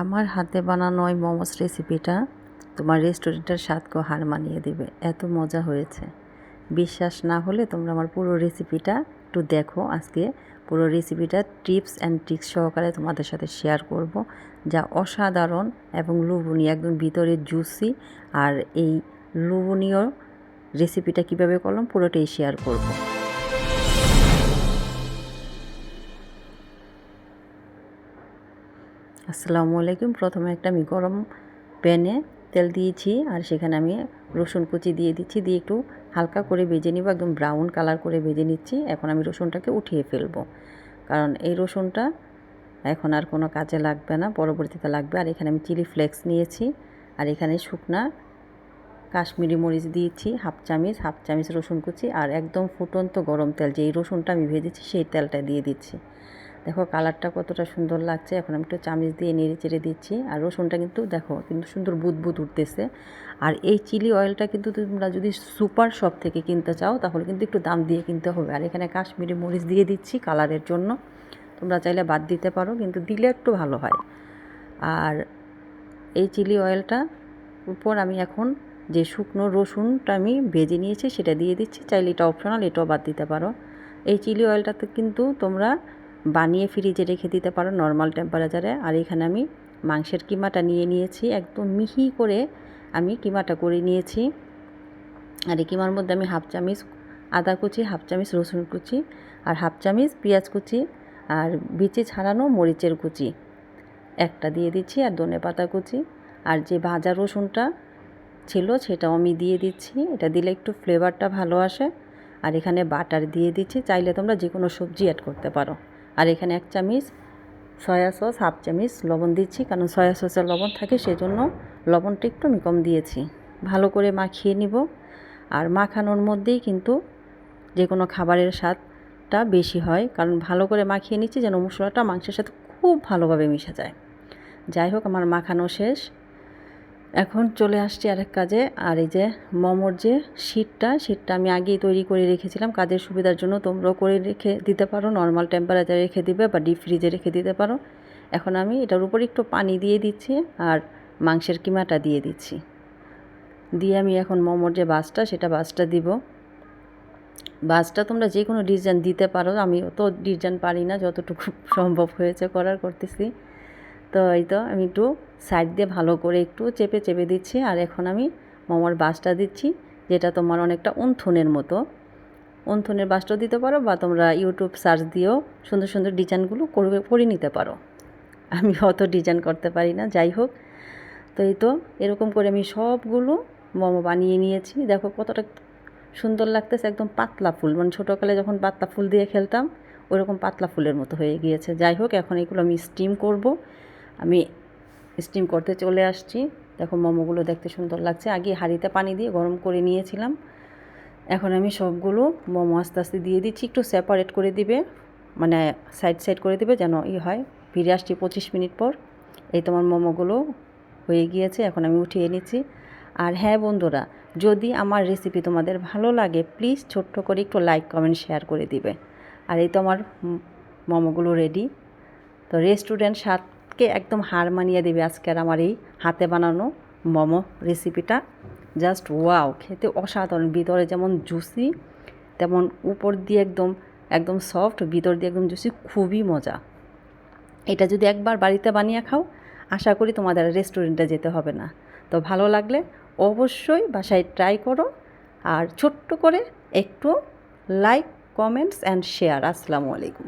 আমার হাতে বানানো ওই মোমোস রেসিপিটা তোমার রেস্টুরেন্টের স্বাদকেও হার মানিয়ে দেবে, এত মজা হয়েছে। বিশ্বাস না হলে তোমরা আমার পুরো রেসিপিটা একটু দেখো। আজকে পুরো রেসিপিটা টিপস অ্যান্ড ট্রিক্স সহকারে তোমাদের সাথে শেয়ার করব, যা অসাধারণ এবং লোভনীয়, একদম ভিতরে জুসি। আর এই লোভনীয় রেসিপিটা কীভাবে করলাম পুরোটাই শেয়ার করব। আসসালামু আলাইকুম। প্রথমে আমি গরম প্যানে তেল দিয়েছি, আর সেখানে আমি রসুন কুচি দিয়ে দিচ্ছি, দিয়ে একটু হালকা করে ভেজে নিব, একদম ব্রাউন কালার করে ভেজে নিচ্ছি। এখন আমি রসুনটাকে উঠিয়ে ফেলবো, কারণ এই রসুনটা এখন আর কোনো কাজে লাগবে না, পরবর্তীতে লাগবে। আর এখানে আমি চিলি ফ্লেক্স নিয়েছি, আর এখানে শুকনা কাশ্মীরি মরিচ দিয়েছি হাফ চামচ রসুন কুচি, আর একদম ফুটন্ত গরম তেল, যেই রসুনটা আমি ভেজেছি সেই তেলটা দিয়ে দিচ্ছি। দেখো কালারটা কতটা সুন্দর লাগছে। এখন আমি একটু চামচ দিয়ে নেড়ে চেড়ে দিচ্ছি, আর রসুনটা কিন্তু দেখো কিন্তু সুন্দর বুদবুদ উঠতেছে। আর এই চিলি অয়েলটা কিন্তু তোমরা যদি সুপার শপ থেকে কিনতে চাও তাহলে কিন্তু একটু দাম দিয়ে কিনতে হবে। আর এখানে কাশ্মীরি মরিচ দিয়ে দিচ্ছি কালারের জন্য, তোমরা চাইলে বাদ দিতে পারো, কিন্তু দিলে একটু ভালো হয়। আর এই চিলি অয়েলটা উপর আমি এখন যে শুকনো রসুনটা আমি ভেজে নিয়েছি সেটা দিয়ে দিচ্ছি। চাইলে এটা অপশনাল, এটাও বাদ দিতে পারো। এই চিলি অয়েলটাতে কিন্তু তোমরা বানিয়ে ফ্রিজে রেখে দিতে পারো নর্মাল টেম্পারেচারে। আর এখানে আমি মাংসের কিমাটা নিয়েছি, একদম মিহি করে আমি কিমাটা করে নিয়েছি। আর এই কিমার মধ্যে আমি হাফ চামচ আদা কুচি, হাফ চামচ রসুন কুচি, আর হাফ চামচ পেঁয়াজ কুচি, আর বিচি ছাড়ানো মরিচের কুচি একটা দিয়ে দিচ্ছি, আর ধনেপাতা কুচি, আর যে ভাজা রসুনটা ছিল সেটাও আমি দিয়ে দিচ্ছি। এটা দিলে একটু ফ্লেভারটা ভালো আসে। আর এখানে বাটার দিয়ে দিচ্ছি, চাইলে তোমরা যে কোনো সবজি অ্যাড করতে পারো। আর এখানে এক চামচ সয়া সস, হাফ চামচ লবণ দিচ্ছি, কারণ সয়া সসের লবণ থাকে সেজন্য লবণটা একটু আমি কম দিয়েছি। ভালো করে মাখিয়ে নিব। আর মাখানোর মধ্যেই কিন্তু যে কোনো খাবারের স্বাদটা বেশি হয়, কারণ ভালো করে মাখিয়ে নিচ্ছি যেন মশলাটা মাংসের সাথে খুব ভালোভাবে মিশে যায়। যাই হোক, আমার মাখানো শেষ। এখন চলে আসছি আরেক কাজে। আর এই যে মোমোর যে শীটটা আমি আগেই তৈরি করে রেখেছিলাম কাজের সুবিধার জন্য, তোমরাও করে রেখে দিতে পারো, নর্মাল টেম্পারেচারে রেখে দিবে বা ডিপ ফ্রিজে রেখে দিতে পারো। এখন আমি এটার উপর একটু পানি দিয়ে দিচ্ছি, আর মাংসের কিমাটা দিয়ে দিচ্ছি, দিয়ে আমি এখন মোমোর যে বাসটা দিব। বাসটা তোমরা যে কোনো ডিজাইন দিতে পারো, আমি অত ডিজাইন পারি না, যতটুকু সম্ভব হয়েছে করতেছি। তো এই তো আমি একটু সাইড দিয়ে ভালো করে একটু চেপে দিচ্ছি। আর এখন আমি মোমোর বাসটা দিচ্ছি, যেটা তোমার অনেকটা উনথনের মতো। উনথনের বাসটাও দিতে পারো, বা তোমরা ইউটিউব সার্চ দিয়েও সুন্দর সুন্দর ডিজাইনগুলো করে নিতে পারো। আমি অত ডিজাইন করতে পারি না, যাই হোক। তো এই তো এরকম করে আমি সবগুলো মোমো বানিয়ে নিয়েছি। দেখো কতটা সুন্দর লাগতেছে, একদম পাতলা ফুল, মানে ছোটোকালে যখন পাতলা ফুল দিয়ে খেলতাম ওইরকম পাতলা ফুলের মতো হয়ে গিয়েছে। যাই হোক, এখন এগুলো আমি স্টিম করব। আমি স্টিম করতে চলে আসছি। দেখো মোমোগুলো দেখতে সুন্দর লাগছে। আগে হাঁড়িতে পানি দিয়ে গরম করে নিয়েছিলাম। এখন আমি সবগুলো মোমো আস্তে আস্তে দিয়ে দিচ্ছি, একটু সেপারেট করে দিবে, মানে সাইড করে দিবে যেন হয়। ফিরে আসছি 25 মিনিট পর। এই তোমার মোমোগুলো হয়ে গিয়েছে, এখন আমি উঠিয়ে নিচ্ছি। আর হ্যাঁ বন্ধুরা, যদি আমার রেসিপি তোমাদের ভালো লাগে প্লিজ ছোট্ট করে একটু লাইক কমেন্ট শেয়ার করে দিবে। আর এই তো আমার মোমোগুলো রেডি। তো রেস্টুরেন্ট স্বাদকে একদম হার মানিয়ে দেবে আজকের আমার এই হাতে বানানো মোমো রেসিপিটা। জাস্ট ওয়াও, খেতে অসাধারণ। ভিতরে যেমন জুসি, তেমন উপর দিয়ে একদম সফট, ভিতর দিয়ে একদম জুসি, খুবই মজা। এটা যদি একবার বাড়িতে বানিয়ে খাও, আশা করি তোমাদের রেস্টুরেন্টে যেতে হবে না। তো ভালো লাগলে অবশ্যই বাসায় ট্রাই করো, আর ছোট্ট করে একটু লাইক কমেন্টস অ্যান্ড শেয়ার। আসসালামু আলাইকুম।